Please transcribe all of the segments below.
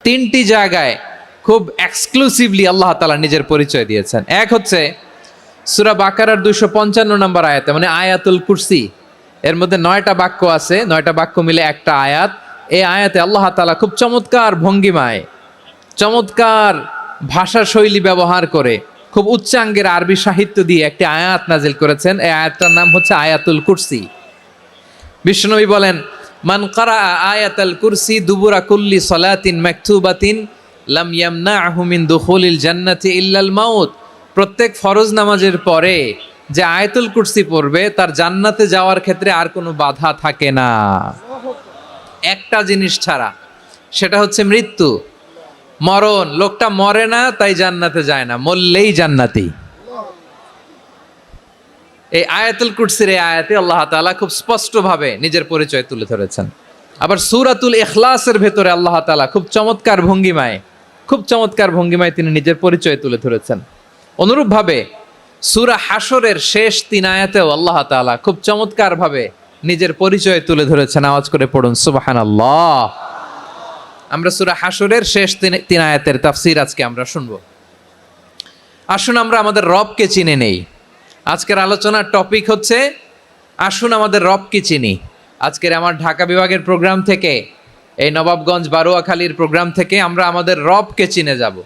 তিনটি জায়গায় খুব এক্সক্লুসিভলি আল্লাহ তাআলা নিজের পরিচয় দিয়েছেন। এক হচ্ছে সূরা বাকারার 255 নম্বর আয়াতে, মানে আয়াতুল কুরসি। এর মধ্যে 9টা বাক্য আছে, 9টা বাক্য মিলে একটা আয়াত। এই আয়াতে আল্লাহ তাআলা খুব চমৎকার ভঙ্গিমায়, চমৎকার ভাষা শৈলী ব্যবহার করে, খুব উচ্চাঙ্গের আরবি সাহিত্য দিয়ে একটি আয়াত নাজিল করেছেন। এই আয়াতটার নাম হচ্ছে আয়াতুল কুরসি। বিশ্বনবী বলেন, মান কারা আয়াতুল কুরসি দুবুরা কুল্লি সালাতিন মাকতুবাতিন লাম ইয়ামনাহু মিন দুখুলিল জান্নাতি ইল্লাল মাউত। প্রত্যেক ফরজ নামাজের পরে যে আয়াতুল কুরসি পড়বে তার জান্নাতে যাওয়ার ক্ষেত্রে আর কোনো বাধা থাকে না, একটা জিনিস ছাড়া, সেটা হচ্ছে মৃত্যু, মরণ। লোকটা মরে না তাই জান্নাতে যায় না, মরলেই জান্নাতি। এই আয়াতুল কুরসির এই আয়াতে আল্লাহ তাআলা খুব স্পষ্টভাবে নিজের পরিচয় তুলে ধরেছেন। আবার সূরাতুল ইখলাসের ভেতরে আল্লাহ তাআলা খুব চমৎকার ভঙ্গিমায় তিনি নিজের পরিচয় তুলে ধরেছেন। অনুরূপভাবে সূরা হাশরের শেষ 3 আয়াতেও আল্লাহ তাআলা খুব চমৎকারভাবে নিজের পরিচয় তুলে ধরেছেন। আওয়াজ করে পড়ুন সুবহানাল্লাহ। আমরা সূরা হাশরের শেষ 3 আয়াতের তাফসীর আজকে আমরা শুনব। আসুন আমরা আমাদের রবকে চিনে নেই। আজকের আলোচনার টপিক হচ্ছে আসুন আমাদের রবকে চিনি। আজকের আমার ঢাকা বিভাগের প্রোগ্রাম থেকে, এই নবাবগঞ্জ বারোয়াখালীর প্রোগ্রাম থেকে আমরা আমাদের রবকে চিনে যাব।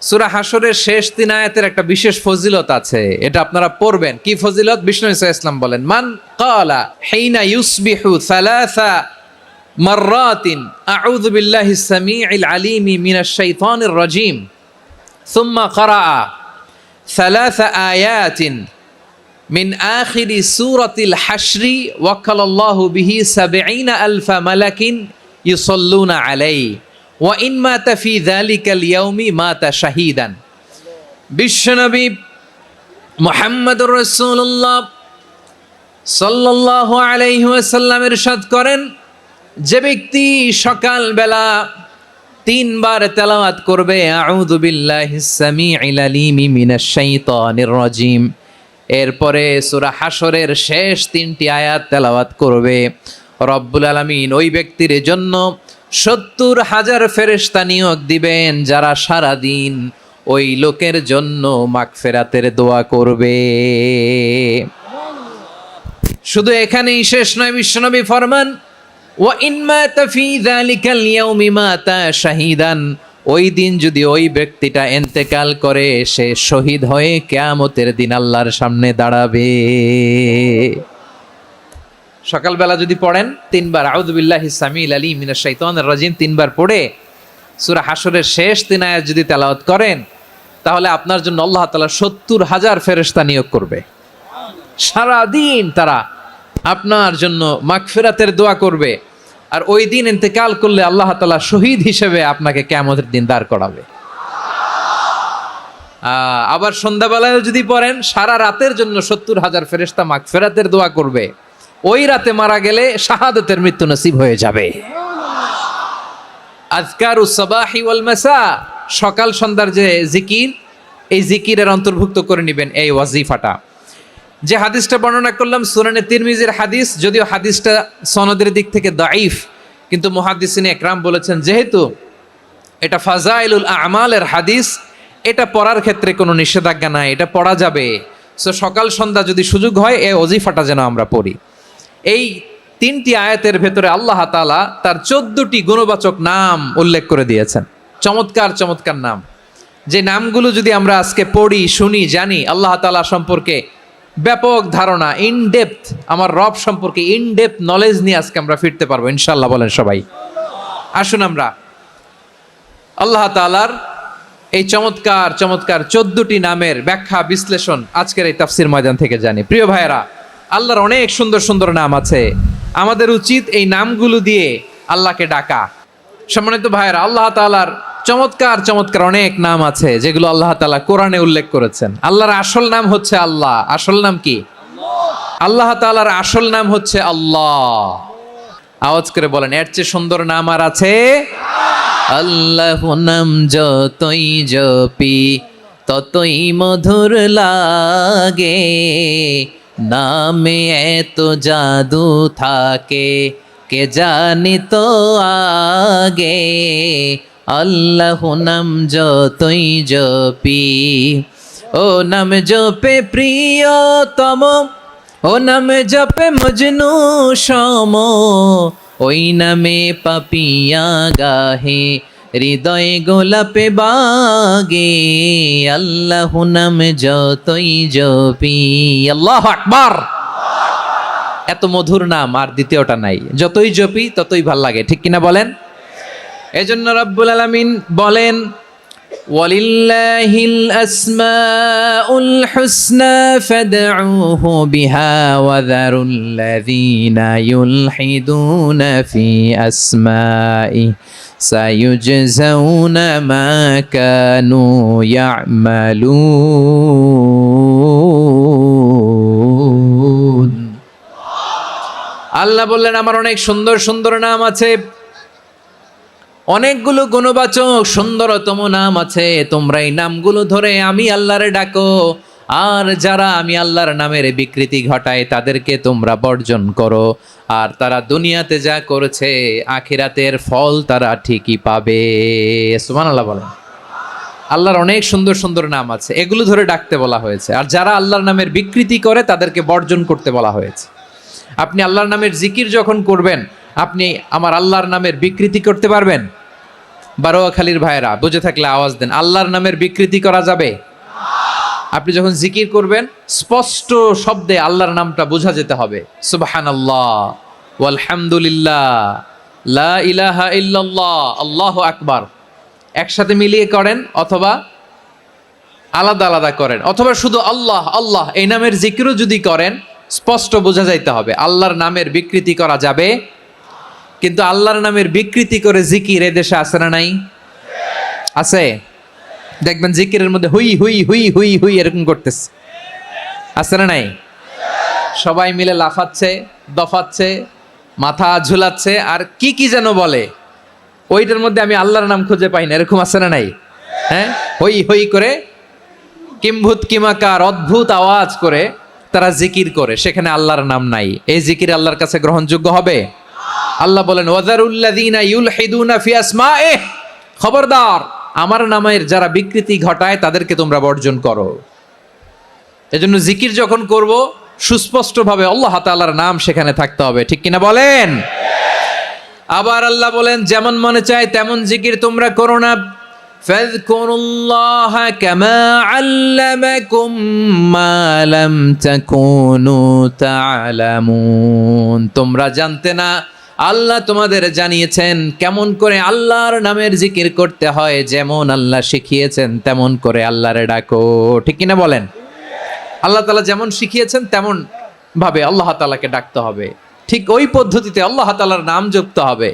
সূরা হাশরের শেষ 3 আয়াতের একটা বিশেষ ফজিলত আছে, এটা আপনারা পড়বেন। কি ফজিলত? বিষ্ণু ঈসা ইসলাম বলেন, মান ক্বালা হিনা ইউসবিহু সালাসা মাররাতিন আউযু বিল্লাহিস সামিউল আলিমি মিনাশ শাইতানির রাজিম সুম্মা ক্বারা সালাসা আয়াতিন মিন আখিরি সূরাতিল হাশরি ওয়াক্কালাল্লাহু বিহি ৭০,০০০ মালাকিন ইউসাল্লুনা আলাইহি ওয়া ইন মাতা ফি যালিকাল ইয়াউমি মাতা শাহীদান। বিশ্বনবী মুহাম্মদুর রাসূলুল্লাহ সাল্লাল্লাহু আলাইহি ওয়াসাল্লাম ইরশাদ করেন, যে ব্যক্তি সকালবেলা 3 বার তেলাওয়াত করবে আউযু বিল্লাহিস সামিউল আলিমি মিনাশ শাইতানির রাজিম, এরপরে সূরা হাশরের শেষ 3টি আয়াত তেলাওয়াত করবে, রব্বুল আলামিন ওই ব্যক্তির জন্য ৭০,০০০ ফেরেশতা নিয়োগ দিবেন যারা সারা দিন ওই লোকের জন্য মাগফিরাতের দোয়া করবে। শুধু এখানেই শেষ নয়, বিশ্বনবী ফরমান, ওয়া ইন মাতা ফি যালিকাল ইয়াউমি মাতা শাহীদান, ওই দিন যদি ওই ব্যক্তিটা ইন্তেকাল করে সে শহীদ হয়ে কিয়ামতের দিন আল্লাহর সামনে দাঁড়াবে। সকালবেলা যদি পড়েন 3 বার আউযু বিল্লাহিস সামিউল আলিম মিনাশ শাইতানির রাজিম 3 বার পড়ে সূরা হাশরের শেষ 3 আয়াত যদি তেলাওয়াত করেন, তাহলে আপনার জন্য আল্লাহ তাআলা ৭০,০০০ ফেরেশতা নিয়োগ করবে। সারা দিন তারা আপনার জন্য মাগফিরাতের দোয়া করবে। আর ওই দিন ইন্তেকাল করলে আল্লাহ তাআলা শহীদ হিসেবে আপনাকে কিয়ামতের দিন দাঁড় করাবে। আবার সন্ধ্যাবেলায় যদি পড়েন, সারা রাতের জন্য ৭০,০০০ ফেরেশতা মাগফিরাতের দোয়া করবে। ওই রাতে মারা গেলে শাহাদাতের মৃত্যু নসিব হয়ে যাবে। আযকারুস সাবাহি ওয়াল মাসা, সকাল সন্ধ্যার যে জিকির, এই জিকিরের অন্তর্ভুক্ত করে নেবেন এই ওয়াজিফাটা। যে হাদিসটা বর্ণনা করলাম সুনানে তিরমিজির হাদিস, যদিও হাদিসটা সনদের দিক থেকে দাঈফ, কিন্তু মুহাদ্দিসিনে একরাম বলেছেন যেহেতু এটা ফাজাইলুল আমালের হাদিস, এটা পড়ার ক্ষেত্রে কোনো নিষেধাজ্ঞা নাই, এটা পড়া যাবে। সো সকাল সন্ধ্যা যদি সুযোগ হয় এই ওয়াজিফাটা যেন আমরা পড়ি। এই 3টি আয়াতের ভেতরে আল্লাহ তাআলা তার 14টি গুণবাচক নাম উল্লেখ করে দিয়েছেন। চমৎকার চমৎকার নাম, যে নামগুলো যদি আমরা আজকে পড়ি, শুনি, জানি, আল্লাহ তাআলা সম্পর্কে ব্যাপক ধারণা, ইনডেপথ, আমার রব সম্পর্কে ইনডেপথ নলেজ নিয়ে আজকে আমরা ফিরতে পারবো ইনশাআল্লাহ। বলেন সবাই। আসুন আমরা আল্লাহ তাআলার এই চমৎকার চমৎকার 14টি নামের ব্যাখ্যা বিশ্লেষণ আজকের এই তাফসীর ময়দান থেকে জানি। প্রিয় ভাইয়েরা, আল্লাহর অনেক সুন্দর সুন্দর নাম আছে, আমাদের উচিত এই নামগুলো দিয়ে আল্লাহকে ডাকা। সম্মানিত ভাইয়েরা, আল্লাহ তাআলার চমৎকার চমৎকার অনেক নাম আছে যেগুলো আল্লাহ তাআলা কোরআনে উল্লেখ করেছেন। আল্লাহর আসল নাম হচ্ছে আল্লাহ। আসল নাম কি? আল্লাহ তাআলার আসল নাম হচ্ছে আল্লাহ। আওয়াজ করে বলেন, এর চেয়ে সুন্দর নাম আর আছে? আল্লাহ নাম যতই জপি ততই মধুর লাগে, নামে এত জাদু থাকে কে জানি তো আগে। আল্লাহ নাম যতই জপি, ও নাম জপে প্রিয়তম, ও নাম জপে মজনু সম, ওই নামে পাপিয়া গাহে হৃদয়ে গোলাপে বাগে, আল্লাহ নাম যতই জপি। আল্লাহু আকবার। এত মধুর নাম আর দ্বিতীয়টা নাই, যতই জপি ততই ভাল লাগে, ঠিক কিনা বলেন? এজন্য রব্বুল আলামিন বলেন, ওয়ালিল্লাহিল আসমাউল হুসনা ফাদউহু বিহা ওয়া যারুল্লাযীনা ইউলহিদুনা ফি আসমাই সায়ুজজাউনা মা কানু ইয়ামালুন। আল্লাহ বললেন, আমার অনেক সুন্দর সুন্দর নাম আছে, অনেকগুলো গুণবাচক সুন্দরতম নাম আছে, তোমরা এই নামগুলো ধরে আমি আল্লাহরে ডাকো, আর যারা আমি আল্লাহর নামের বিকৃতি ঘটায় তাদেরকে তোমরা বর্জন করো, আর তারা দুনিয়াতে যা করেছে আখিরাতের ফল তারা ঠিকই পাবে। সুবহানাল্লাহ বলেন। আল্লাহর অনেক সুন্দর সুন্দর নাম আছে, এগুলো ধরে ডাকতে বলা হয়েছে, আর যারা আল্লাহর নামের বিকৃতি করে তাদেরকে বর্জন করতে বলা হয়েছে। আপনি আল্লাহর নামের জিকির যখন করবেন, আপনি আমার আল্লাহর নামের বিকৃতি করতে পারবেন? বারোয়াখালীর ভাইরা বুঝে থাকলে আওয়াজ দেন, আল্লাহর নামের বিকৃতি করা যাবে? আপনি যখন জিকির করবেন স্পষ্ট শব্দে আল্লাহর নামটা বোঝা যেতে হবে। সুবহানাল্লাহ, ওয়ালহামদুলিল্লাহ, লা ইলাহা ইল্লাল্লাহ, আল্লাহু আকবার একসাথে মিলিয়ে করেন, অথবা আলাদা আলাদা করেন, অথবা শুধু আল্লাহ আল্লাহ এই নামের জিকিরও যদি করেন স্পষ্ট বোঝা যাইতে হবে। আল্লাহর নামের বিকৃতি করা যাবে, কিন্তু আল্লাহর নামের বিকৃতি করে জিকির এদেশে আছে না নাই? আছে। দেখবেন জিকিরের মধ্যে হুই হুই হুই হুই হুই এরকম করতেছে, আছে না নাই? সবাই মিলে লাফাচ্ছে, দফাচ্ছে, মাথা ঝুলাচ্ছে, আর কি কি যেন বলে, ওইটার মধ্যে আমি আল্লাহর নাম খুঁজে পাই না, এরকম আছে না নাই? হ্যাঁ, হই হই করে কিম্ভূত কিমাকার অদ্ভুত আওয়াজ করে তারা জিকির করে, সেখানে আল্লাহর নাম নাই। এই জিকির আল্লাহর কাছে গ্রহণযোগ্য হবে? আল্লাহ বলেন, ওয়াযারুল্লাযীনা ইউলহিদুনা ফি আসমাইহি, খবরদার আমার নামের যারা বিকৃতি ঘটায় তাদেরকে তোমরা বর্জন করো। এজন্য জিকির যখন করব সুস্পষ্টভাবে আল্লাহ তাআলার নাম সেখানে থাকতে হবে, ঠিক কিনা বলেন? আবার আল্লাহ বলেন, যেমন মনে চায় তেমন জিকির তোমরা করো না। ফাযকুরুল্লাহা কামা আল্লামাকুম মা লাম তাকুনু তা'লামুন। তোমরা জানতে না, আল্লাহ তোমাদের জানিয়েছেন কেমন করে আল্লাহর নামের জিকির করতে হয়, যেমন আল্লাহ শিখিয়েছেন তেমন করে আল্লাহরে ডাকো, ঠিক কিনা বলেন? আল্লাহ তাআলা যেমন শিখিয়েছেন তেমন ভাবে আল্লাহ তাআলাকে ডাকতে হবে, ঠিক ওই পদ্ধতিতে আল্লাহ তাআলার নাম জপতে হবে।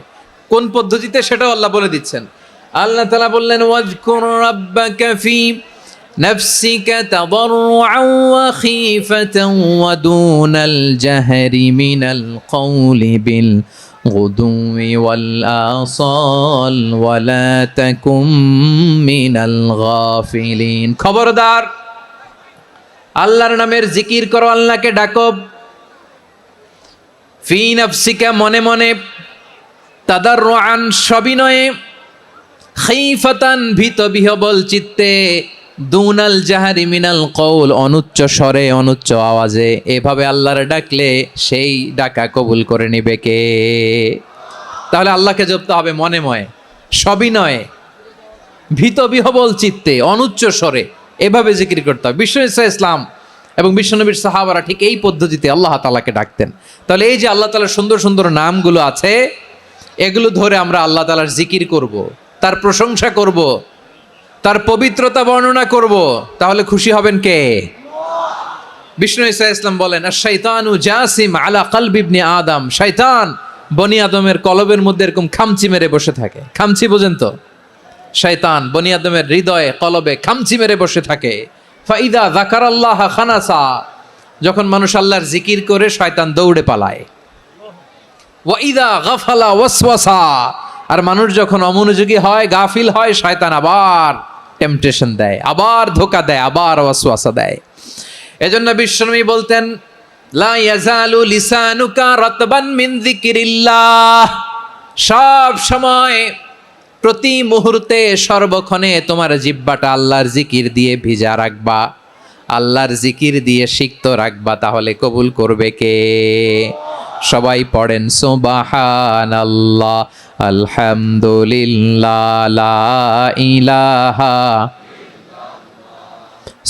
কোন পদ্ধতিতে সেটাও আল্লাহ বলে দিচ্ছেন। আল্লাহ তাআলা বললেন, ওয়াজকুর রাব্বাকা ফি নাফসিকা তাদাররুআন ওয়া খীফাতান ওয়া দুনাল জাহরি মিনাল কওলি বিল গুদুই ওয়াল আসাল ওয়া লা তাকুম মিনাল গাফিলিন। খবরদার আল্লাহর নামের জিকির করো, আল্লাহকে ডাকো। ফি নাফসিকা মনে মনে, তাদাররুআন সবিনয়ে, খীফাতান ভীত বিহবল চিত্তে, দুনাল জাহারি মিনাল কওল অনুচ্চ স্বরে অনুচ্চ আওয়াজে। এভাবে আল্লাহর ডাকলে সেই ডাকা কবুল করে নিবে কে? তাহলে আল্লাহকে জপতে হবে মনে মনে, সবিনয়ে, ভীত বিহবল চিত্তে, অনুচ্চ স্বরে, এভাবে জিকির করতে হবে। বিশ্ব ইসলাম এবং বিশ্বনবীর সাহাবারা ঠিক এই পদ্ধতিতে আল্লাহ তাআলাকে ডাকতেন। তাহলে এই যে আল্লাহ তাআলার সুন্দর সুন্দর নামগুলো আছে, এগুলো ধরে আমরা আল্লাহ তাআলার জিকির করব, তার প্রশংসা করব, তার পবিত্রতা বর্ণনা করব, তাহলে খুশি হবেন কে? বিষ্ণু ঈসা ইসলাম বলেন, আশ-শাইতানু জাসিম আলা কলবি ইবনে আদম। শয়তান বনি আদমের কলবের মধ্যে এরকম খামচি মেরে বসে থাকে। খামচি বোঝেন তো? শয়তান বনি আদমের হৃদয়ে কলবে খামচি মেরে বসে থাকে। ফাইদা যাকারাল্লাহ খানাসা, যখন মানুষ আল্লাহর জিকির করে শয়তান দৌড়ে পালায়। ওয়াইদা গাফালা ওয়াসওয়াসা, আর মানুষ যখন অমনোযোগী হয়, গাফিল হয়, শয়তান আবার টেম্পটেশন দেয়, আবার ধোঁকা দেয়, আবার ওয়াসওয়াসা দেয়। এজন্য বিশ্বনবী বলতেন, লা ইয়াজালু লিসানুকা রাতবান মিন যিকিরিল্লাহ, সব সময় প্রতি মুহূর্তে সর্বক্ষণে তোমার জিহ্বাটা আল্লাহর জিকির দিয়ে ভিজা রাখবা, আল্লাহর জিকির দিয়ে সিক্ত রাখবা, তাহলে কবুল করবে কে? সবাই পড়েন সুবহানাল্লাহ, আলহামদুলিল্লাহ, লা ইলাহা,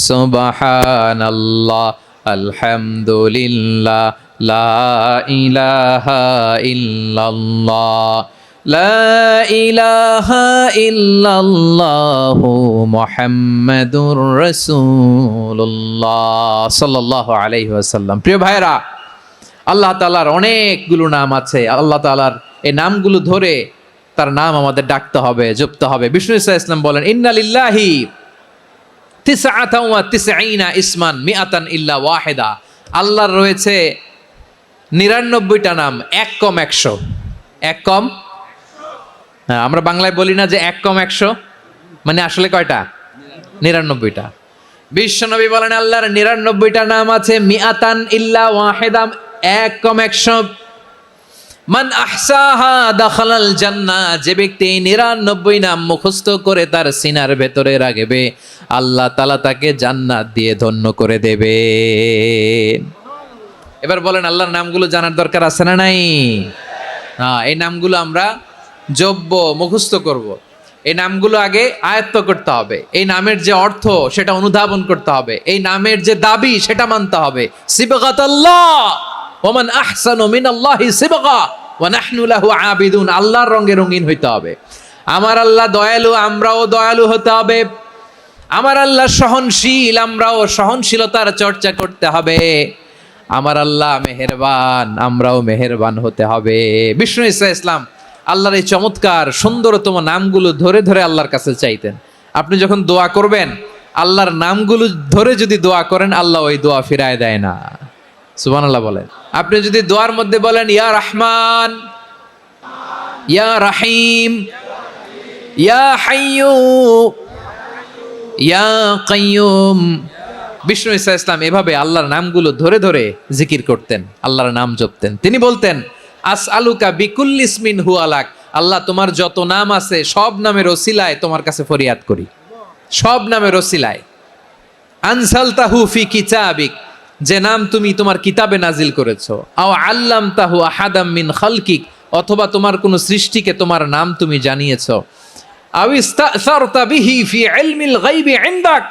সুবহানাল্লাহ, আলহামদুলিল্লাহ, লা ইলাহা ইল্লাল্লাহ, লা ইলাহা ইল্লাল্লাহু মুহাম্মাদুর রাসূলুল্লাহ সাল্লাল্লাহু আলাইহি ওয়াসাল্লাম। প্রিয় ভাইরা, আল্লাহ তাআলার অনেকগুলো নাম আছে। আল্লাহ তাআলার এই নামগুলো ধরে তার নাম আমাদের ডাকতে হবে, জপতে হবে। বিষ্ণু ইসলাম বলেন, ইন্না লিল্লাহি তিসআতান ওয়া তিসঈনা ইসমান মিআতান ইল্লা ওয়াহিদা। আল্লাহর রয়েছে 99টা নাম, এক কম 100। এক কম, হ্যাঁ, আমরা বাংলায় বলি না যে এক কম 100, মানে আসলে কয়টা? 99টা। বিশ্বনবী বলেন আল্লাহর 99টা নাম আছে, মিআতান ইল্লা ওয়াহিদা, এক কম 100। মান আহসাহা দাখালাল জান্নাহ, যে ব্যক্তি 99 নাম মুখস্থ করে তার সিনার ভেতরে রাখবে, আল্লাহ তাআলা তাকে জান্নাত দিয়ে ধন্য করে দেবে। এবার বলেন, আল্লাহর নামগুলো জানার দরকার আছে না নাই? হ্যাঁ, এই নামগুলো আমরা জপব, মুখস্থ করব। এই নামগুলো আগে আয়ত্ত করতে হবে। এই নামের যে অর্থ সেটা অনুধাবন করতে হবে। এই নামের যে দাবি সেটা মানতে হবে। সিবগাতাল্লাহ ওয়া মান আহসানু মিনাল্লাহি সিবগা ওয়া নাহনু লাহু আবিদুন। আল্লাহর রঙে রঙিন হইতে হবে। আমার আল্লাহ দয়ালু, আমরাও দয়ালু হতে হবে। আমার আল্লাহ সহনশীল, আমরাও সহনশীলতার চর্চা করতে হবে। আমার আল্লাহ মেহেরবান, আমরাও মেহেরবান হতে হবে। বিষ্ণু ঈসা ইসলাম আল্লাহর এই চমৎকার সুন্দরতম নামগুলো ধরে ধরে আল্লাহর কাছে চাইতেন। আপনি যখন দোয়া করবেন, আল্লাহর নামগুলো ধরে যদি দোয়া করেন, আল্লাহ ওই দোয়া ফিরায় দেয় না। সুবহানাল্লাহ বলেন। আপনি যদি দোয়ার মধ্যে বলেন ইয়া রহমান, ইয়া রাহিম, ইয়া হাইয়্যু, ইয়া কাইয়্যুম। বিষ্ণু ঈসা ইসলাম এভাবে আল্লাহর নামগুলো ধরে ধরে জিকির করতেন, আল্লাহর নাম জপতেন। তিনি বলতেন, আসআলুকা বিকুল্লি ইসমিন হুয়া লাক, আল্লাহ তোমার যত নাম আছে সব নামের ওসিলায় তোমার কাছে ফরিয়াদ করি, সব নামের ওসিলায়। আনসালতাহু ফি কিতাবিক, যে নাম তুমি তোমার কিতাবে নাজিল করেছো। আও আল্লামতাহু আহাদাম মিন খালকিক, অথবা তোমার কোন সৃষ্টিকে তোমার নাম তুমি জানিয়েছো। আও ইস্তাসারতা বিহি ফি ইলমিল গায়বি ইনদাক,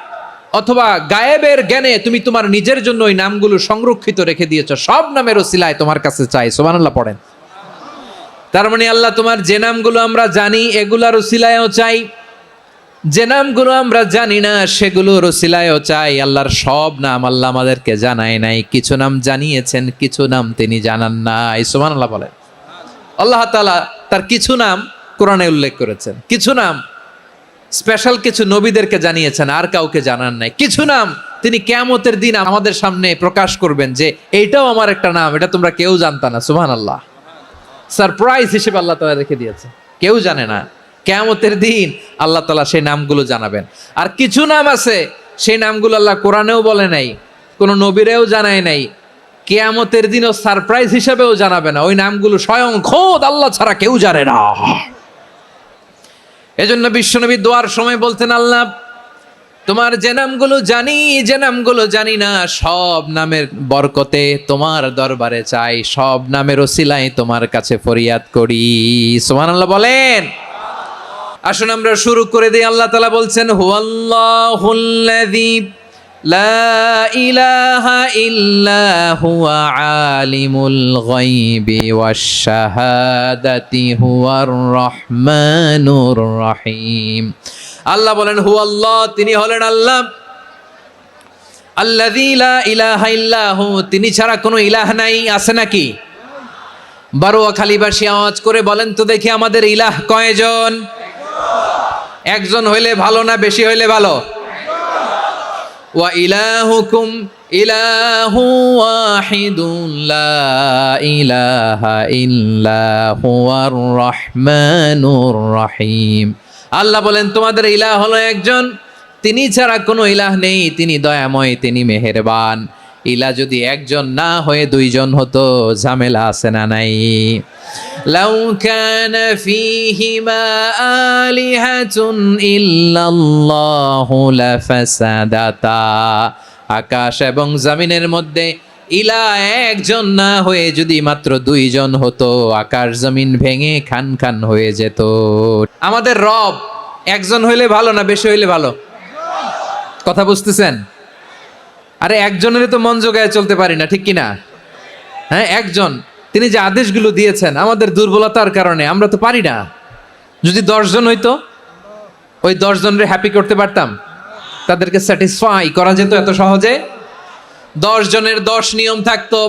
অথবা গায়েবের জ্ঞানে তুমি তোমার নিজের জন্য ওই নামগুলো সংরক্ষিত রেখে দিয়েছো। সব নামের ওসিলায় তোমার কাছে চাই। সুবহানাল্লাহ পড়েন। তার মানে আল্লাহ তোমার যে নামগুলো আমরা জানি এগুলার ওসিলায়ও চাই, যে নামগুলো আমরা জানি না সেগুলোর ওসিলায়ও চাই। আল্লাহর সব নাম আল্লাহ আমাদেরকে জানায় নাই, কিছু নাম জানিয়েছেন, কিছু নাম তিনি জানান নাই। সুবহানাল্লাহ বলেন। আল্লাহ তাআলা তার কিছু নাম কোরআনে উল্লেখ করেছেন, কিছু নাম স্পেশাল কিছু নবীদেরকে জানিয়েছেন, আর কাউকে জানান নাই। কিছু নাম তিনি কিয়ামতের দিন আমাদের সামনে প্রকাশ করবেন যে এইটাও আমার একটা নাম, এটা তোমরা কেউ জানতা না। সুবহানাল্লাহ, সারপ্রাইজ হিসেবে আল্লাহ তাআলা রেখে দিয়েছে, কেউ জানে না। কিয়ামতের দিন আল্লাহ তাআলা সেই নামগুলো জানাবেন। আর কিছু নাম আছে সেই নামগুলো আল্লাহ কোরআনেও বলে নাই, কোন নবীরেও জানায় নাই, কিয়ামতের দিনও সারপ্রাইজ হিসেবেও জানাবে না। ওই নামগুলো স্বয়ং খোদ আল্লাহ ছাড়া কেউ জানে না। এজন্য বিশ্বনবী দোয়ার সময় বলতেন, আল্লাহ তোমার যে নামগুলো জানি, যে নামগুলো জানি না, সব নামের বরকতে তোমার দরবারে চাই, সব নামের ওসিলায় তোমার কাছে ফরিয়াদ করি। সুবহানাল্লাহ বলেন। আসুন আমরা শুরু করে দিই। আল্লাহ তাআলা বলছেন, হুয়াল্লাহুল্লাযী লা ইলাহা ইল্লা হুয়া আলিমুল গায়বি ওয়াশ শাহাদাতি হুয়ার রহমানুর রহিম। আল্লাহ বলেন, হুয়াল্লাহ, তিনি হলেন আল্লাহ, আল্লাযী লা ইলাহা ইল্লা হু, তিনি ছাড়া কোনো ইলাহ নাই। আছে নাকি? বারোয়াখালীবাসী আওয়াজ করে বলেন তো দেখি, আমাদের ইলাহ কয়জন? একজন হইলে ভালো না বেশি হইলে ভালো? ওয়া ইলাহুকুম ইলাহু ওয়াহিদুন লা ইলাহা ইল্লা হুয়ার রহমানুর রহিম। আল্লাহ বলেন, তোমাদের ইলাহ হলো একজন, তিনি ছাড়া কোনো ইলাহ নেই, তিনি দয়াময়, তিনি মেহেরবান। ইলা যদি একজন না হয়ে দুইজন হতো, ঝামেলা আছে না নাই? লাউ কানা ফীহিমা আলিহাতুন ইল্লাল্লাহু লাফাসাদাতা, আকাশ এবং জমিনের মধ্যে ইলা একজন না হয়ে যদি মাত্র দুইজন হতো, আকাশ জমিন ভেঙে খান খান হয়ে যেত। আমাদের রব একজন হইলে ভালো না বেশি হইলে ভালো? কথা বুঝতেছেন? আরে একজনের তো মন জোগায় চলতে পারি না, ঠিক কিনা? হ্যাঁ, একজন, তিনি যে আদেশগুলো দিয়েছেন আমাদের দুর্বলতার কারণে আমরা তো পারি না। যদি 10 জন হইতো, ওই 10 জনের হ্যাপি করতে পারতাম, তাদেরকে স্যাটিসফাই করা যেত এত সহজে? 10 জনের 10 নিয়ম থাকতো।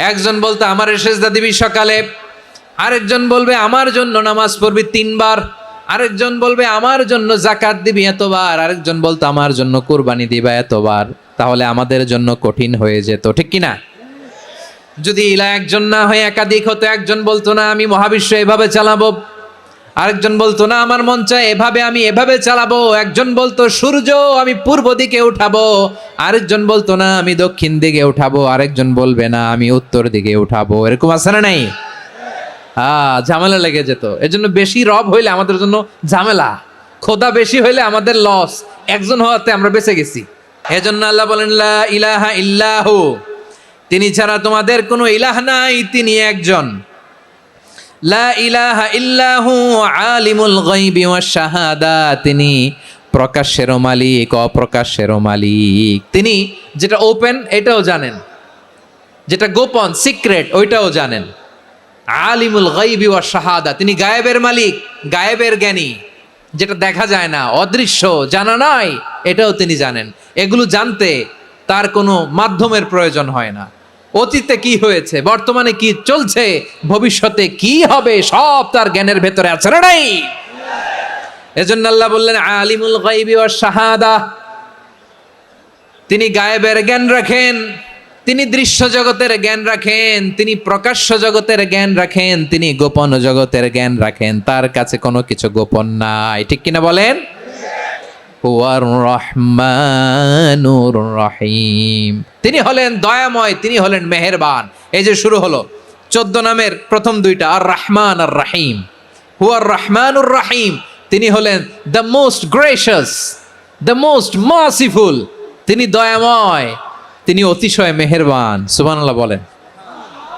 একজন বলতো আমার সেজদা দিবি সকালে, আরেকজন বলবে আমার জন্য নামাজ পড়বি 3 বার, আরেকজন বলবে আমার জন্য যাকাত দিবি এতবার, আরেকজন বলতো আমার জন্য কুরবানি দিবা এতবার। তাহলে আমাদের জন্য কঠিন হয়ে যেত, ঠিক কিনা? যদি ইলা একজন না হয়ে একাধিক হতো, একজন বলতো না আমি মহাবিশ্ব এভাবে চালাবো, আরেকজন বলতো না আমার মন চায় এভাবে, আমি এভাবে চালাবো, একজন বলতো সূর্য আমি পূর্ব দিকে উঠাবো, আরেকজন বলতো না আমি দক্ষিণ দিকে উঠাবো, আরেকজন বলবে না আমি উত্তর দিকে উঠাবো। এরকম আছে না নাই? ঝামেলা লেগে যেত। এজন্য বেশি রব হইলে আমাদের জন্য ঝামেলা, খোদা বেশি হইলে আমাদের লস। একজন হওয়াতে আমরা বেঁচে গেছি। এজন্য আল্লাহ বলেন লা ইলাহা ইল্লাহু, তিনি ছাড়া তোমাদের কোনো ইলাহ নাই, তিনি একজন। লা ইলাহা ইল্লাহু আলিমুল গায়বি ওয়াশ শাহাদা, তিনি প্রকাশেরও মালিক অপ্রকাশেরও মালিক। তিনি যেটা ওপেন এটাও জানেন, যেটা গোপন সিক্রেট ওইটাও জানেন। আলিমুল গায়বি ওয়াশ শাহাদা, তিনি গায়েবের মালিক, গায়েবের জ্ঞানী, যেটা দেখা যায় না, অদৃশ্য, জানা নাই, এটাও তিনি জানেন। এগুলো জানতে তার কোনো মাধ্যমের প্রয়োজন হয় না। অতীতে কি হয়েছে, বর্তমানে কি চলছে, ভবিষ্যতে কি হবে, সব তার জ্ঞানের ভেতরে আছে না নাই? এজন্য আল্লাহ বললেন আলিমুল গায়বি ওয়াশ শাহাদা, তিনি গায়েবের জ্ঞান রাখেন, তিনি দৃশ্য জগতের জ্ঞান রাখেন, তিনি প্রকাশ্য জগতের জ্ঞান রাখেন, তিনি গোপন জগতের জ্ঞান রাখেন। তার কাছে কোনো কিছু গোপন নাই, ঠিক কিনা বলেন? হুয়ার রহমানুর রহিম, তিনি হলেন দয়াময়, তিনি হলেন মেহেরবান। এই যে শুরু হলো 14 নামের প্রথম দুইটা, আর রহমান আর রহিম। হুয়ার রহমানুর রহিম, তিনি হলেন the most gracious, the most merciful, তিনি দয়াময়, তিনি অতিশয় মেহেরবান। সুবহানাল্লাহ বলেন।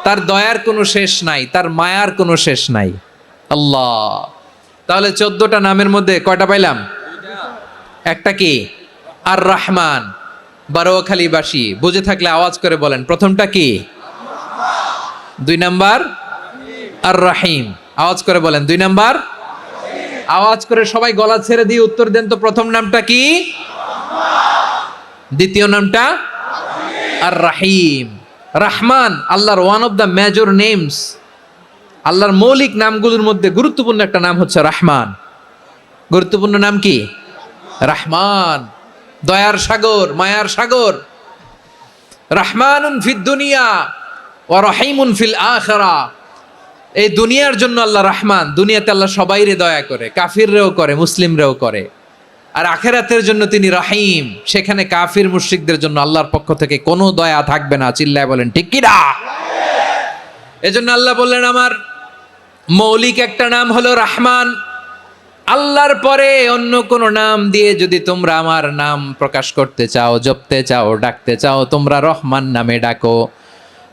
তার দয়ার কোনো শেষ নাই, তার মায়ার কোনো শেষ নাই। আল্লাহ, তাহলে 14টা নামের মধ্যে কয়টা পাইলাম? একটা কি? আর রহমান। বারোয়াখালীবাসী বুঝে থাকলে আওয়াজ করে বলেন, প্রথমটা কি? 2 নাম্বার আর রহিম। আওয়াজ করে বলেন 2 নাম্বার। আওয়াজ করে সবাই গলা ছেড়ে দিয়ে উত্তর দেন তো, প্রথম নামটা কি? দ্বিতীয় নামটা? আর রহিম। রহমান আল্লাহর one of the major names, আল্লাহর মৌলিক নামগুলোর মধ্যে গুরুত্বপূর্ণ একটা নাম হচ্ছে রহমান। গুরুত্বপূর্ণ নাম কি? রহমান, দয়ার সাগর, মায়ার সাগর। রহমানুন ফিদ দুনিয়া ওয়া রহিমুন ফিল আখিরা, এই দুনিয়ার জন্য আল্লাহ রহমান, দুনিয়াতে আল্লাহ সবাইরে দয়া করে, কাফিররেও করে, মুসলিমরেও করে। আর আখিরাতের জন্য তিনি রহিম, সেখানে কাফির মুশরিকদের জন্য আল্লাহর পক্ষ থেকে কোনো দয়া থাকবে না। চিল্লায় বলেন ঠিক কি না? এজন্য আল্লাহ বললেন আমার মৌলিক একটা নাম হলো রহমান। আল্লাহর পরে অন্য কোন নাম দিয়ে যদি তোমরা আমার নাম প্রকাশ করতে চাও, জপতে চাও, ডাকতে চাও, তোমরা রহমান নামে ডাকো।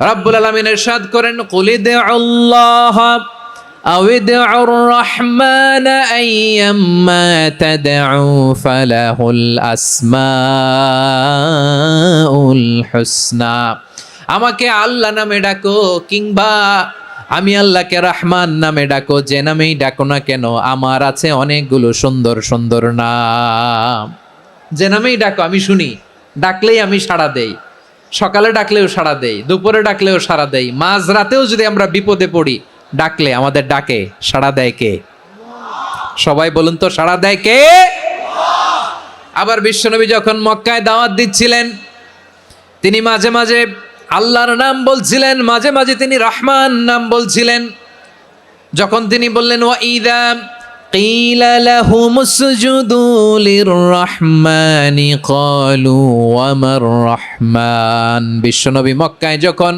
রব্বুল আলামিন ইরশাদ করেন, কুলিদুল্লাহ আউদিউর রহমান আইয়াম্মা তাদউ ফালাহুল আসমাউল হুসনা। আমাকে আল্লাহ নামে ডাকো, কিংবা আমি আল্লাহকে রহমান নামে ডাকো, যে নামেই ডাকো না কেন আমার আছে অনেকগুলো সুন্দর সুন্দর নাম। যে নামেই ডাকো আমি শুনি, ডাকলেই আমি সাড়া দেই। সকালে ডাকলেও সাড়া দেই, দুপুরে ডাকলেও সাড়া দেই, মাঝরাতেও যদি আমরা বিপদে পড়ি ডাকলে আমাদের ডাকে সাড়া দেয় কে? সবাই বলুন তো, সাড়া দেয় কে? আবার বিশ্বনবী যখন মক্কায় দাওয়াত দিচ্ছিলেন, তিনি মাঝে মাঝে আল্লাহর নাম বলছিলেন, মাঝে মাঝে তিনি রহমান নাম বলছিলেন। যখন তিনি বললেন ওয়াইদা قيل لهم اسجدوا للرحمن قالوا وما الرحمن। বিশ্বনবী মক্কায় যখন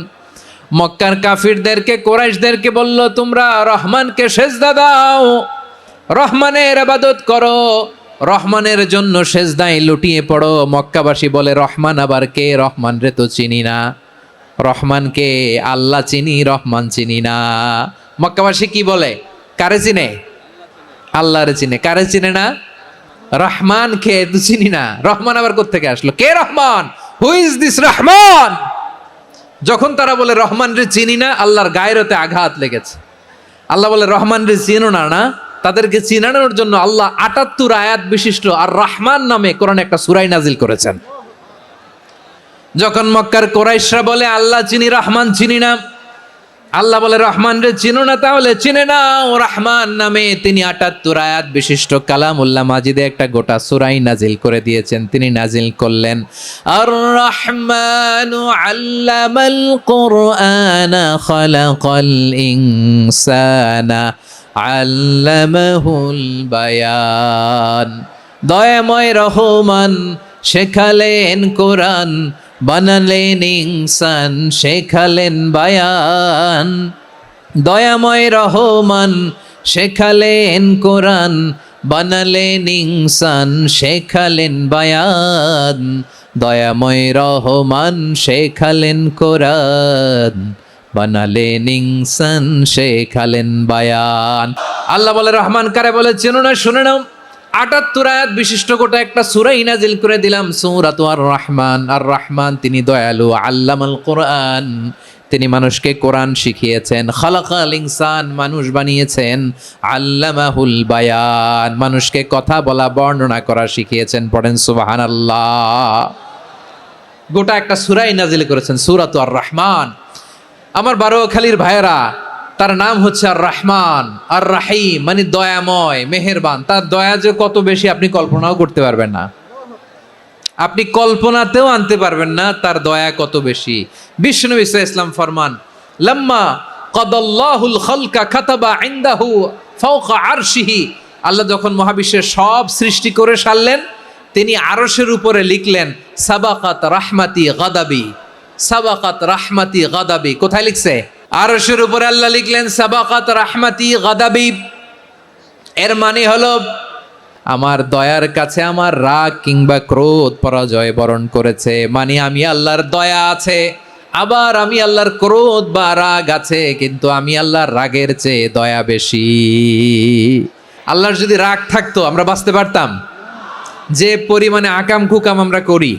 মক্কার কাফিরদেরকে কুরাইশদেরকে বলল তোমরা রহমানকে সেজদা দাও, রহমানের ইবাদত করো, রহমানের জন্য সেজদায় লুটিয়ে পড়ো। মক্কাবাসী বলে রহমান আবার কে? রহমান রে তো চিনি না। রহমানকে আল্লাহ চিনি, রহমান চিনি না। মক্কাবাসী কি বলে? কারে চিনে? আল্লাহরে চিনে। কারে চিনে না? রহমান কে তো চিনি না। রহমান আবার কোত্থেকে আসলো? কে Rahman? Who is this Rahman? যখন তারা বলে রহমান রে চিনি না, আল্লাহর গায়রতে আঘাত লেগেছে। আল্লাহ বলে রহমান রে চিনো না, না? তাদেরকে চিনানোর জন্য আল্লাহ ৭৮ আয়াত বিশিষ্ট আর রহমান নামে কোরআনে একটা সূরা নাজিল করেছেন। যখন মক্কার কুরাইশরা বলে আল্লাহ চিনি, রহমান চিনি না, আল্লাহ বলে রহমান রে চিনো না, তাহলে চিনে নাও রহমান নামে তিনি ৭৮ আয়াত বিশিষ্ট কালামুল্লাহ মাজিদে একটা গোটা সূরাই নাজিল করে দিয়েছেন। তিনি নাজিল করলেন আর রহমানু আল্লামাল কুরআনা খালাকাল ইনসানা আল্লামাহুল বায়ান। দয়াময় রহমান শেখালেন কোরআন, বানালেন ইনসান, শেখালেন বায়ান। দয়াময় রহমান শেখালেন কোরআন, বানালেন ইনসান, শেখালেন বায়ান। দয়াময় রহমান শেখালেন কোরআন, বানালেন ইনসান, শেখালেন বায়ান। আল্লাহ বলে রহমান কারে বলে চেনো না? শুনে নাও, ৭৮ আয়াত বিশিষ্ট গোটা একটা সূরাই নাজিল করে দিলাম, সূরাতু আর রহমান। আর রহমান তিনি দয়ালু, আল্লামাল কোরআন তিনি মানুষকে কোরআন শিখিয়েছেন, খালাকাল ইনসান মানুষ বানিয়েছেন, আল্লামাহুল বায়ান মানুষকে কথা বলা বর্ণনা করা শিখিয়েছেন। পড়েন সুবহানাল্লাহ। গোটা একটা সূরাই নাজিল করেছেন, সূরাতু আর রহমান। আমার বারোখালীর ভাইয়েরা, তার নাম হচ্ছে আর রহমান আর রাহিম, মানে দয়াময়, মেহেরবান। তার দয়া যে কত বেশি আপনি কল্পনাও করতে পারবেন না, আপনি কল্পনাতেও আনতে পারবেন না তার দয়া কত বেশি। বিশ্বনবী সাল্লাল্লাহু আলাইহি ওয়াসাল্লাম ফরমান লাম্মা কাদাল্লাহুল খালকা কাতাবা ইনদাহু ফাওকা আরশিহি। আল্লাহ যখন মহাবিশ্বের সব সৃষ্টি করে সারলেন, তিনি আরশের উপরে লিখলেন সাবাকাত রাহমাতি গাদাবি, সাবাকাত রাহমাতি গাদাবি। কোথায় লিখছে? আরশের উপরে আল্লাহ লিখলেন সাবাকাত রাহমাতি গাদাবি। এর মানে হলো আমার দয়ার কাছে আমার রাগ কিংবা ক্রোধ পরাজয় বরণ করেছে। মানে আমি আল্লাহর দয়া আছে, আবার আমি আল্লাহর ক্রোধ বা রাগ আছে, কিন্তু আমি আল্লাহর রাগের চেয়ে দয়া বেশি। আল্লাহর যদি রাগ থাকতো আমরা বাঁচতে পারতাম? যে পরিমাণে আকাম কুকাম আমরা করি,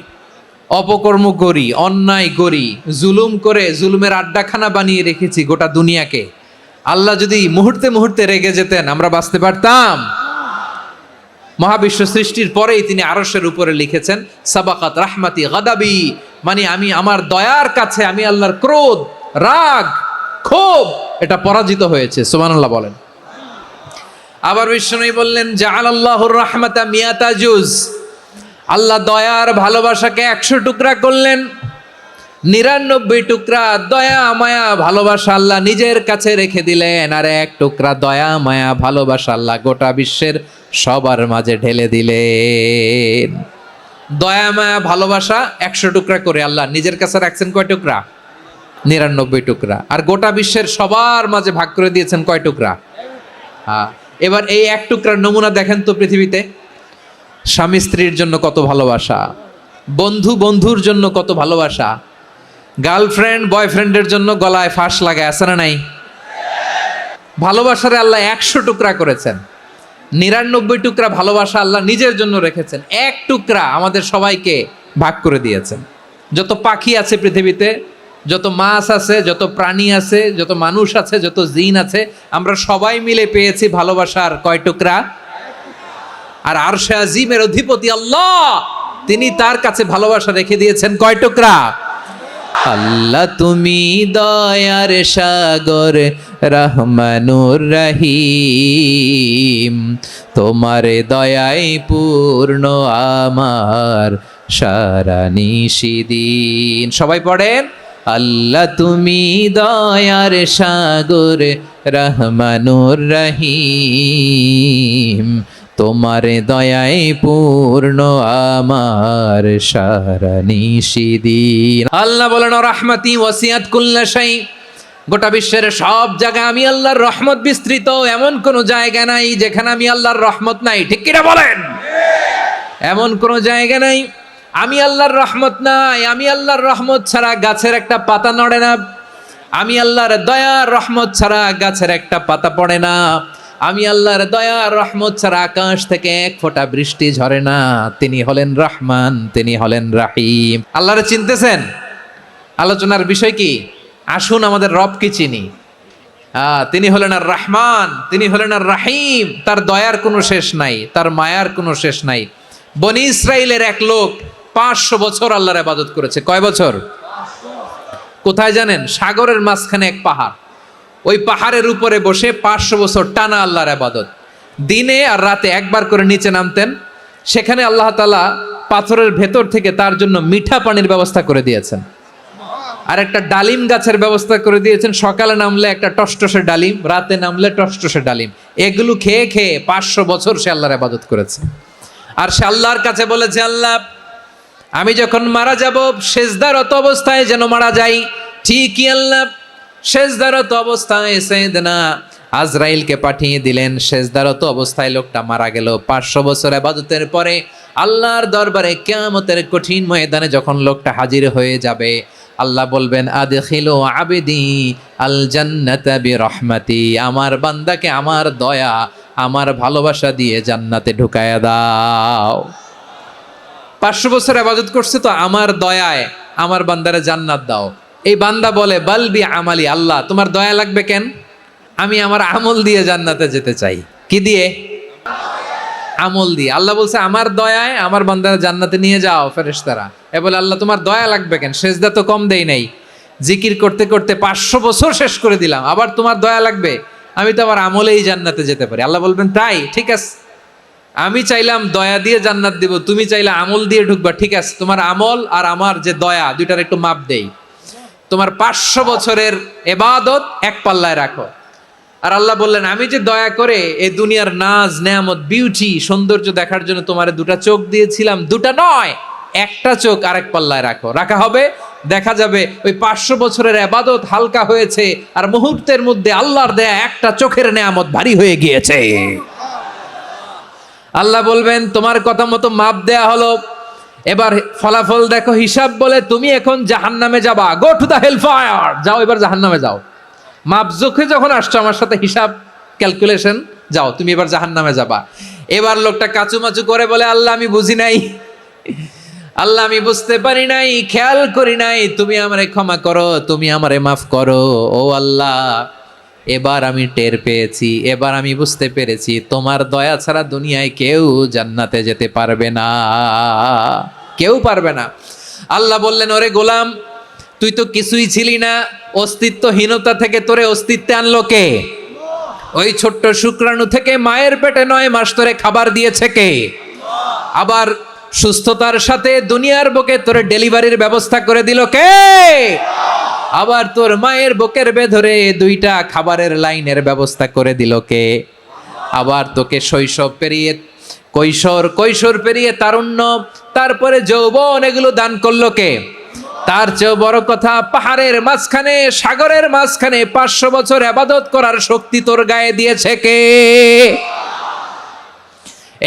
অপকর্ম করি, অন্যায় করি, জুলুম করে জুলুমের আড্ডাখানা বানিয়ে রেখেছি গোটা দুনিয়াকে, আল্লাহ যদি মুহূর্তে মুহূর্তে রেগে যেতেন আমরা বাঁচতে পারতাম? মহাবিশ্ব সৃষ্টির পরেই তিনি আরশের উপরে লিখেছেন সাবাকাত রাহমাতি গাদাবি, মানে আমি আমার দয়ার কাছে আমি আল্লাহর ক্রোধ, রাগ, ক্ষোভ এটা পরাজিত হয়েছে। সুবহানাল্লাহ বলেন। আবার বিষ্ণু বললেন জাআলাল্লাহুর রাহমাতা মিয়াতা জুজ। আল্লাহ দয়ার ভালোবাসাকে ১০০ টুকরা করলেন, ৯৯ টুকরা দয়া মায়া ভালোবাসা আল্লাহ নিজের কাছে রেখে দিলেন, আর ১ টুকরা দয়া মায়া ভালোবাসা আল্লাহ গোটা বিশ্বের সবার মাঝে ঢেলে দিলেন। দয়া মায়া ভালোবাসা ১০০ টুকরা করে আল্লাহ নিজের কাছে রাখছেন কয় টুকরা? ৯৯ টুকরা। আর গোটা বিশ্বের সবার মাঝে ভাগ করে দিয়েছেন কয় টুকরা? হ্যাঁ। এবার এই ১ টুকরার নমুনা দেখেন তো পৃথিবীতে। স্বামী স্ত্রীর জন্য কত ভালোবাসা, বন্ধু বন্ধুর জন্য কত ভালোবাসা, গার্লফ্রেন্ড বয়ফ্রেন্ডের জন্য গলায় ফাঁস লাগায়, আছে না নাই? ভালোবাসারে আল্লাহ ১০০ টুকরা করেছেন, ৯৯ টুকরা ভালোবাসা আল্লাহ নিজের জন্য রেখেছেন, ১ টুকরা আমাদের সবাইকে ভাগ করে দিয়েছেন। যত পাখি আছে পৃথিবীতে, যত মাছ আছে, যত প্রাণী আছে, যত মানুষ আছে, যত জিন আছে, আমরা সবাই মিলে পেয়েছি ভালোবাসার কয় টুকরা? আর আরশে আজিমের অধিপতি আল্লাহ, তিনি তার কাছে ভালোবাসা রেখে দিয়েছেন কয় টুকরা? আল্লাহ তুমি দয়ার সাগর রহমানুর রহিম, তোমার দয়ায় পূর্ণ আমার সারা নিশিদিন। সবাই পড়েন আল্লাহ তুমি দয়ার সাগর রহমানুর রহিম, তোমার দয়ায় পূর্ণ আমার সারা নিশিদিন। আল্লাহ বলেন রাহমাতি ওয়াসিআত কুল্লা শাই, গোটা বিশ্বের সব জায়গায় আমি আল্লাহর রহমত বিস্তৃত, এমন কোন জায়গা নাই যেখানে আমি আল্লাহর রহমত নাই। ঠিক কিনা বলেন? এমন কোন জায়গা নাই আমি আল্লাহর রহমত নাই। আমি আল্লাহর রহমত ছাড়া গাছের একটা পাতা নড়ে না, আমি আল্লাহর দয়ার রহমত ছাড়া গাছের একটা পাতা পড়ে না, আমি আল্লাহর দয়ার রহমত ছাড়া আকাশ থেকে এক ফোঁটা বৃষ্টি ঝরে না। তিনি হলেন রহমান, তিনি হলেন রাহিম। আল্লাহরে চিনতেছেন? আলোচনার বিষয় কি? আসুন আমাদের রবকে চিনি। তিনি হলেন আর রহমান, তিনি হলেন আর রাহিম। তার দয়ার কোনো শেষ নাই, তার মায়ার কোনো শেষ নাই। বনি ইসরাইলের এক লোক 500 বছর আল্লাহর ইবাদত করেছে। কয় বছর? কোথায় জানেন? সাগরের মাঝখানে এক পাহাড়, ওই পাহাড়ের উপরে বসে 500 বছর টানা আল্লাহর ইবাদত। দিনে আর রাতে একবার করে নিচে নামতেন। সেখানে আল্লাহ তাআলা পাথরের ভেতর থেকে তার জন্য মিঠা পানির ব্যবস্থা করে দিয়েছেন, আর একটা ডালিম গাছের ব্যবস্থা করে দিয়েছেন। সকালে নামলে একটা টসটসে ডালিম, রাতে নামলে টসটসে ডালিম। এগুলো খেয়ে খেয়ে 500 বছর সে আল্লাহর ইবাদত করেছে। আর সে আল্লাহর কাছে বলেছে, আল্লাহ আমি যখন মারা যাব সেজদারত অবস্থায় যেন মারা যাই। ঠিকই আল্লাহ সেজদারত অবস্থায় সাইয়েদনা আজরাইলকে পাঠিয়ে দিলেন। সেজদারত অবস্থায় লোকটা মারা গেল। 500 বছর ইবাদতের পরে আল্লাহর দরবারে কিয়ামতের কঠিন ময়দানে যখন লোকটা হাজির হয়ে যাবে, আল্লাহ বলবেন আদখিলু আবদি আল জান্নাতা বিরহমাতি, আমার বান্দাকে আমার দয়া, আমার ভালোবাসা দিয়ে জান্নাতে ঢুকায়া দাও। 500 বছর ইবাদত করছে তো আমার দয়ায় আমার বান্দারে জান্নাত দাও। এই বান্দা বলে বালবি আমালি, আল্লাহ তোমার দয়া লাগবে কেন? আমি আমার আমল দিয়ে জান্নাতে যেতে চাই। কি দিয়ে? আমল দিয়ে। আল্লাহ বলছে আমার দয়ায় আমার বান্দারে জান্নাতে নিয়ে যাও ফেরেশতারা। এ বলে আল্লাহ তোমার দয়া লাগবে কেন? সেজদা তো কম দেই নাই, জিকির করতে করতে 500 বছর শেষ করে দিলাম, আবার তোমার দয়া লাগবে? আমি তো আমার আমলেই জান্নাতে যেতে পারি। আল্লাহ বলবেন তাই, ঠিক আছে, আমি চাইলাম দয়া দিয়ে জান্নাত দিব, তুমি চাইলে আমল দিয়ে ঢুকবা, ঠিক আছে, তোমার আমল আর আমার যে দয়া দুইটার একটু মাপ দেই। তোমার 500 বছরের ইবাদত এক পাল্লায় রাখো। আর আল্লাহ বললেন আমি যে দয়া করে এই দুনিয়ার নাজ নেয়ামত বিউটি সৌন্দর্য দেখার জন্য তোমারে দুটা চোখ দিয়েছিলাম, দুটা নয় একটা চোখ আরেক পাল্লায় রাখো। রাখা হবে, দেখা যাবে ওই 500 বছরের ইবাদত হালকা হয়েছে, আর মুহূর্তের মধ্যে আল্লাহর দেয়া একটা চোখের নেয়ামত ভারী হয়ে গিয়েছে। আল্লাহ বলবেন তোমার কথা মতো মাপ দেয়া হলো, এবার ফলাফল দেখো, হিসাব বলে তুমি এখন জাহান্নামে যাবা। Go to the hell fire, যাও এবার জাহান্নামে যাও। মাপ জোখে যখন আসছো আমার সাথে হিসাব ক্যালকুলেশন, যাও তুমি এবার জাহান্নামে যাবা। এবার লোকটা কাচুমাচু করে বলে আল্লাহ আমি বুঝি নাই, আল্লাহ আমি বুঝতে পারি নাই, খেয়াল করি নাই, তুমি আমারে ক্ষমা করো, তুমি আমারে মাফ করো। ও আল্লাহ এবার আমি টের পেয়েছি, এবার আমি বুঝতে পেরেছি তোমার দয়া ছাড়া দুনিয়ায় কেউ জান্নাতে যেতে পারবে না, কেউ পারবে না। আল্লাহ বললেন ওরে গোলাম তুই তো কিছুই ছিলি না, অস্তিত্বহীনতা থেকে তোরে অস্তিত্বে আনলো কে? ওই ছোট্ট শুক্রাণু থেকে মায়ের পেটে 9 মাস ধরে খাবার দিয়েছে কে? আবার সুস্থতার সাথে দুনিয়ার বুকে তোরে ডেলিভারির ব্যবস্থা করে দিল কে? আবার তোর মায়ের বুকের ভেতরে 2টা খাবারের লাইনের ব্যবস্থা করে দিল কে? আবার তোকে শৈশব পেরিয়ে কৈশোর পেরিয়ে তারুণ্য, তারপরে যৌবন, এগুলো দান করলো কে? তার চেয়েও বড় কথা, পাহাড়ের মাঝখানে সাগরের মাঝখানে 500 বছর ইবাদত করার শক্তি তোর গায়ে দিয়েছে কে?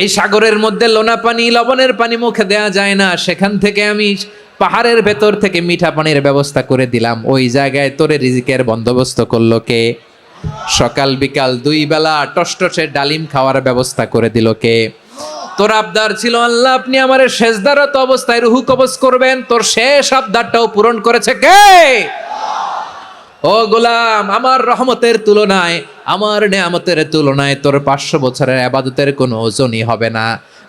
এই সাগরের মধ্যে লোনা পানি, লবণের পানি মুখে দেয়া যায় না, সেখান থেকে আমি পাহাড়ের ভেতর থেকে মিঠা পানির ব্যবস্থা করে দিলাম। ওই জায়গায় তোরে রিজিকের বন্দোবস্ত করলো কে? সকাল বিকাল 2 বেলা টসটসে ডালিম খাওয়ার ব্যবস্থা করে দিল কে? তোর আবদার ছিল আল্লাহ আপনি আমারে সেজদারত অবস্থায় রুহু কবজ করবেন, তোর শেষ আবদারটাও পূরণ করেছে কে? ও গোলাম আমার রহমতের তুলনায়, আমার নেয়ামতের তুলনায় তোর 500 বছরের ইবাদতের কোনো ওজনই হবে না।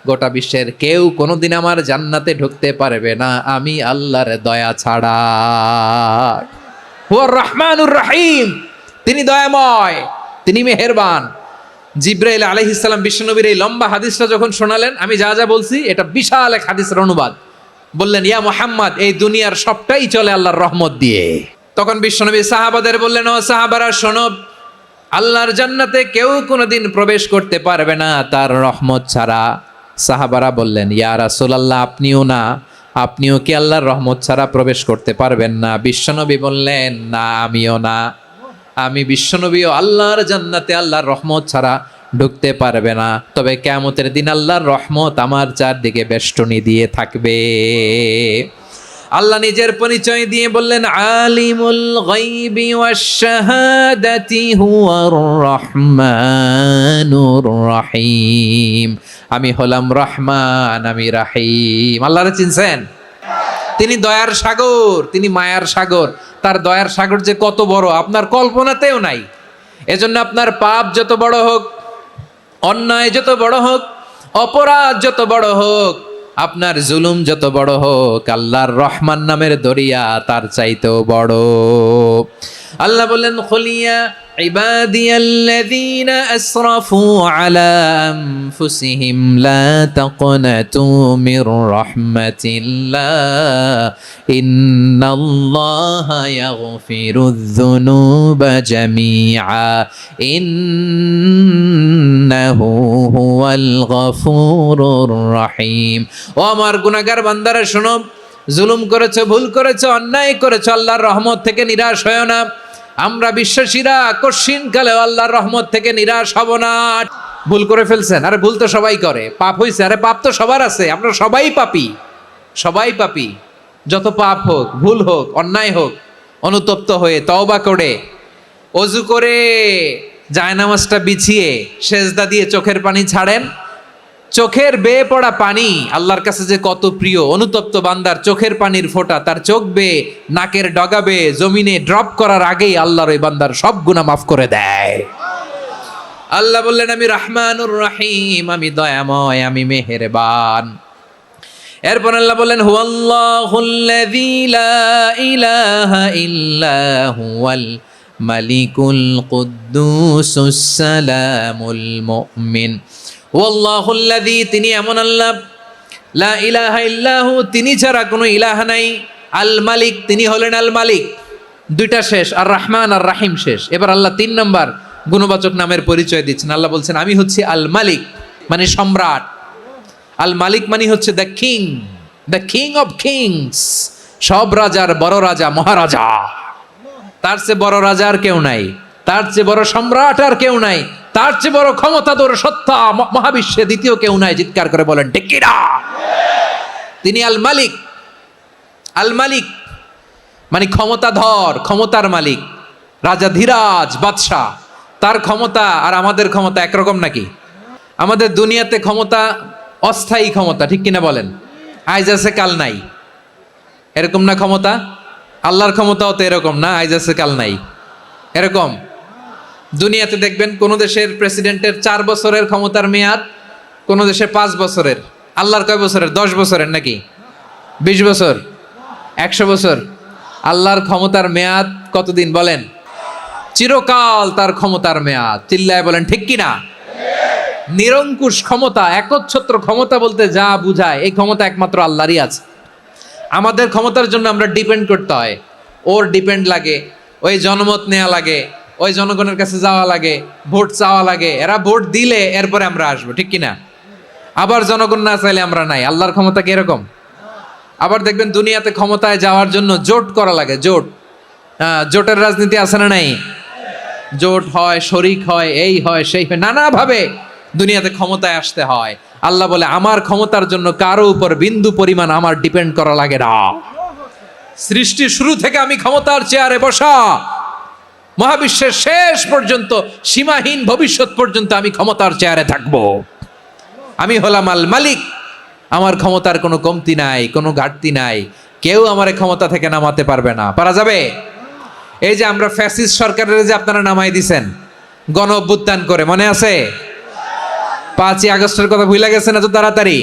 গোটা বিশ্বের কেউ কোনোদিন আমার জান্নাতে ঢুকতে পারবে না আমি আল্লাহর দয়া ছাড়া। হুয়ার রহমানুর রহিম, তিনি দয়াময়, তিনি মেহেরবান। জিব্রাইল আলাইহিস সালাম বিশ্বনবীর এই লম্বা হাদিসটা যখন শোনালেন, আমি যা যা বলছি এটা বিশাল এক হাদিসের অনুবাদ। বললেন, ইয়া মুহাম্মদ, এই দুনিয়ার সবটাই চলে আল্লাহর রহমত দিয়ে। তখন বিশ্বনবী সাহাবাদের বললেন, ও সাহাবারা শোনো, আল্লাহর জান্নাতে কেউ কোনোদিন প্রবেশ করতে পারবে না তার রহমত ছাড়া। সাহাবারা বললেন, ইয়া রাসূলুল্লাহ, আপনিও কি আল্লাহর রহমত ছাড়া প্রবেশ করতে পারবেন না? বিশ্বনবী বললেন, না, আমিও না। আমি বিশ্বনবীও আল্লাহর জান্নাতে আল্লাহর রহমত ছাড়া ঢুকতে পারবে না, তবে কিয়ামতের দিন আল্লাহর রহমত আমার চারদিকে বেষ্টনী দিয়ে থাকবে। আল্লাহ নিজের পরিচয় দিয়ে বললেন, আলিমুল গায়বি ওয়াশ শাহাদাতি হুয়ার রহমানুর রহিম। আমি হলাম রহমান, আমি রাহিম। আল্লাহরে চিনছেন? তিনি দয়ার সাগর, তিনি মায়ার সাগর। তার দয়ার সাগর যে কত বড় আপনার কল্পনাতেও নাই। এজন্য আপনার পাপ যত বড় হোক, অন্যায় যত বড় হোক, অপরাধ যত বড় হোক, আপনার জুলুম যত বড় হোক, আল্লাহর রহমান নামের দরিয়া তার চাইতেও বড়। আল্লাহ বললেন, খুলিয়া ইবাদিয়াল্লাযীনা আসরাফু আলা আনফুসিহিম লা তাকনাতু মির রাহমাতিল্লাহ ইন্নাল্লাহা ইয়াগফিরুয যুনুবা জামিআ ইন্নাহু হুয়াল গফুরুর রহিম। ও আমার গুনাহগার বান্দারা শোনো, জুলুম করেছো, ভুল করেছো, অন্যায় করেছো, আল্লাহর রহমত থেকে নিরাশ হয়ো না। আমরা বিশ্বাসীরা কশিনকালে আল্লাহর রহমত থেকে নিরাশ হব না। ভুল করে ফেলছেন, আরে ভুল তো সবাই করে। পাপ হয়েছে, আরে পাপ তো সবার আছে। আমরা সবাই পাপী, সবাই পাপী। যত পাপ হোক, ভুল হোক, অন্যায় হোক, অনুতপ্ত হয়ে তওবা করে, ওযু করে, জায়নামাজটা বিছিয়ে সেজদা দিয়ে চোখের পানি ছাড়েন। চোখের বেয়ে পড়া পানি আল্লাহর কাছে যে কত প্রিয়। অনুতপ্ত বান্দার চোখের পানির ফোঁটা তার চোখ বেয়ে, নাকের ডগা বেয়ে জমিনে ড্রপ করার আগেই আল্লাহর ওই বান্দার সব গুনাহ মাফ করে দেয়। আল্লাহ বললেন, আমি রহমানুর রহিম, আমি দয়াময়, আমি মেহেরবান। এরপর আল্লাহ বললেন, হুয়াল্লাহুল্লাযী লা ইলাহা ইল্লা হুয়াল মালিকুল কুদ্দুসুস সালামুল মুমিন। ওয়াল্লাহুল্লাযী, তিনি এমন আল্লাহ, লা ইলাহা ইল্লাহু, তিনি ছাড়া কোনো ইলাহ নাই। আল মালিক, তিনি হলেন আল মালিক। দুইটা শেষ, আর রহমান আর রাহিম শেষ। এবার আল্লাহ 3 নম্বর গুণবাচক নামের পরিচয় দিচ্ছেন। আল্লাহ বলছেন, আমি হচ্ছি আল মালিক, মানে সম্রাট। আল মালিক মানে হচ্ছে the king, the king of kings, সব রাজার বড় রাজা, মহারাজা। তার চেয়ে বড় রাজা আর কেউ নাই, তার চেয়ে বড় সম্রাট আর কেউ নাই, তার চেয়ে বড় ক্ষমতাধর সত্তা মহাবিশ্বে দ্বিতীয় কেউ নাই। চিৎকার করে বলেন ঠিক কিনা? তিনি আল মালিক। আল মালিক মানে ক্ষমতাধর, ক্ষমতার মালিক, রাজা ধীরাজ বাদশাহ। তার ক্ষমতা আর আমাদের ক্ষমতা একরকম নাকি? আমাদের দুনিয়াতে ক্ষমতা অস্থায়ী ক্ষমতা, ঠিক কিনা বলেন? আইজ আছে কাল নাই, এরকম না ক্ষমতা? আল্লাহর ক্ষমতাও তো এরকম না, আইজ আছে কাল নাই এরকম। দুনিয়াতে দেখবেন কোন দেশের প্রেসিডেন্টের 4 বছরের ক্ষমতার মেয়াদ, কোন দেশে 5 বছরের। আল্লাহর কয় বছরের? 10 বছরের নাকি 20 বছর, 100 বছর? আল্লাহর ক্ষমতার মেয়াদ কতদিন বলেন? চিরকাল তার ক্ষমতার মেয়াদ। চিল্লায় বলেন ঠিক কিনা? নিরঙ্কুশ ক্ষমতা, একচ্ছত্র ক্ষমতা বলতে যা বুঝায়, এই ক্ষমতা একমাত্র আল্লাহরই আছে। আমাদের ক্ষমতার জন্য আমরা ডিপেন্ড করতে হয়, ওর ডিপেন্ড লাগে, ওই জনমত নেওয়া লাগে, ওই জনগণের কাছে যাওয়া লাগে, ভোট চাওয়া লাগে। এরা ভোট দিলে এরপরে আমরা আসবো, ঠিক কিনা? আবার জনগণ না চাইলে আমরা নাই। আল্লাহর ক্ষমতা কি এরকম? আবার দেখবেন দুনিয়াতে ক্ষমতায় যাওয়ার জন্য জোট করা লাগে, জোট। জোটের রাজনীতি আছে না নাই? জোট হয়, শরিক হয়, এই হয়, সেই হয়, নানাভাবে দুনিয়াতে ক্ষমতায় আসতে হয়। আল্লাহ বলে, আমার ক্ষমতার জন্য কারো উপর বিন্দু পরিমাণ আমার ডিপেন্ড করা লাগে না। সৃষ্টির শুরু থেকে আমি ক্ষমতার চেয়ারে বসা, মহাবিশ্বের শেষ পর্যন্ত, সীমাহীন ভবিষ্যৎ পর্যন্ত আমি ক্ষমতার চেয়ারে থাকবো। আমি হলাম আল মালিক। আমার ক্ষমতার কোনো কমতি নাই, কোনো ঘাটতি নাই। কেউ আমার ক্ষমতা থেকে নামাতে পারবে না। পারা যাবে? এই যে আমরা ফ্যাসিস্ট সরকারের যে আপনারা নামাই দিছেন গণ অভ্যুত্থান করে, মনে আছে? 5ই আগস্টের কথা ভুলে গেছেন এত তাড়াতাড়ি?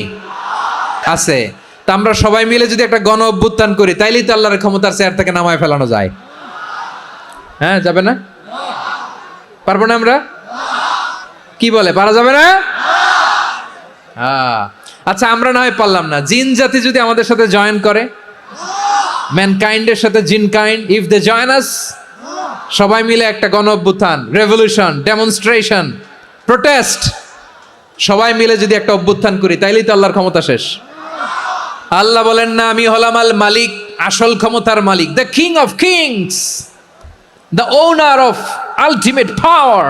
আছে। তা আমরা সবাই মিলে যদি একটা গণ অভ্যুত্থান করি, তাইলেই তো আল্লাহর ক্ষমতার চেয়ার থেকে নামায় ফেলানো যায়। হ্যাঁ, যাবে না? পারবো না আমরা? কি বলে, পারা যাবে না? আচ্ছা আমরা না হয় পারলাম না, জিন জাতি যদি আমাদের সাথে জয়েন করে, ম্যানকাইন্ডের সাথে জিনকাইন্ড, ইফ দে জয়েন আস, সবাই মিলে একটা গণ অভ্যুত্থান, রেভলিউশন, ডেমনস্ট্রেশন, প্রোটেস্ট, সবাই মিলে যদি একটা অভ্যুত্থান করি, তাইলেই তো আল্লাহর ক্ষমতা শেষ। আল্লাহ বলেন না, আমি হলাম আল মালিক, আসল ক্ষমতার মালিক, the king of kings, the owner of ultimate power,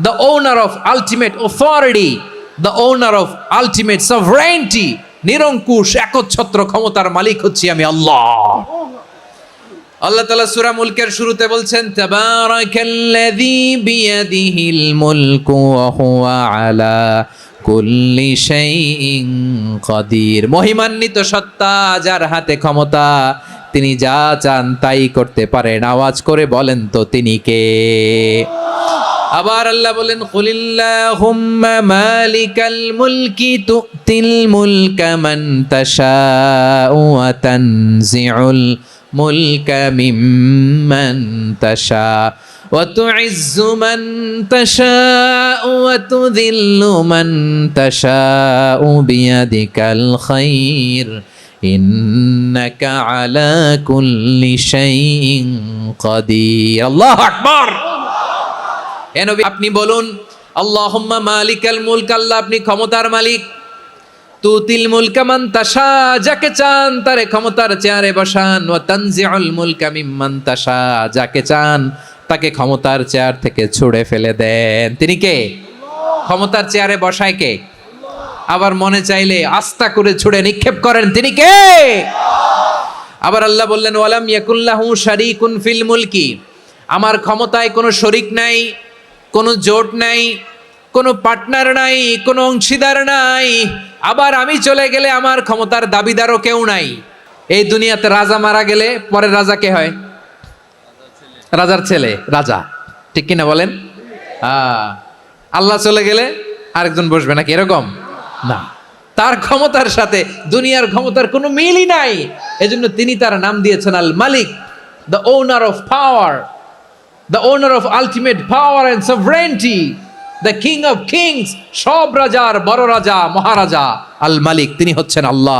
the owner of ultimate authority, the owner of ultimate sovereignty. নিরঙ্কুশ একচ্ছত্র ক্ষমতার মালিক হচ্ছি আমি আল্লাহ। আল্লাহ তাআলা সূরা মুলকের শুরুতে বলছেন, তাবারাকাল্লাযী বিয়াদিহিল মুলকু ওয়া হুয়া আলা কুল্লি শাইইন কাদির। মহিমান্বিত সত্তা, যার হাতে ক্ষমতা, তিনি যা চান তাই করতে পারেন। আওয়াজ করে বলেন তো তিনি কে? আবার আল্লাহ বলেন, কুলিল্লাহুম্মা মালিকাল মুলকি তুতিল মুলকা মান তাশাউ ওয়া তানজিউল মুলকা মিম্মান তাশা ওয়া তুইজ্জু মান তাশাউ ওয়া তুযিল্লু মান তাশাউ বিয়াদিকাল খায়র ইন্নাকা আলা কুল্লি শাইইন কাদির। আল্লাহু আকবার। এ নবী, আপনি বলুন, আল্লাহুম্মা মালিকাল মুলক, আল্লাহ আপনি ক্ষমতার মালিক, তুতিল মুলকা মান তাশা, যাকে চান তারে ক্ষমতার চেয়ারে বসান, ওয়া তানজিউল মুলকা মিম্মান তাশা, যাকে চান তাকে ক্ষমতার চেয়ার থেকে ছুঁড়ে ফেলে দেন। তিনি কে? ক্ষমতার চেয়ারে বসায় কে? আবার মনে চাইলে আস্থা করে ছুঁড়ে নিক্ষেপ করেন, তিনি কে? আবার আল্লাহ বললেন, ওয়ালাম ইয়াকুল্লাহু শারীকুন ফিল মুলকি, আমার ক্ষমতায় কোনো শরিক নাই, কোনো জোট নাই, কোনো পার্টনার নাই, কোনো অংশীদার নাই। আবার আমি চলে গেলে আমার ক্ষমতার দাবিদারও কেউ নাই। এই দুনিয়াতে রাজা মারা গেলে পরের রাজা কে হয়? রাজার ছেলে রাজা, ঠিক কিনা বলেন? আল্লাহ চলে গেলে আরেকজন বসবে নাকি? এরকম না, তার ক্ষমতার সাথে দুনিয়ার ক্ষমতার কোনো মিলই নাই। এজন্য তিনি তার নাম দিয়েছেন আল মালিক, the owner of power, the owner of ultimate power and sovereignty, the king of kings, সব রাজার বড় রাজা, মহারাজা, আল মালিক, তিনি হচ্ছেন আল্লাহ।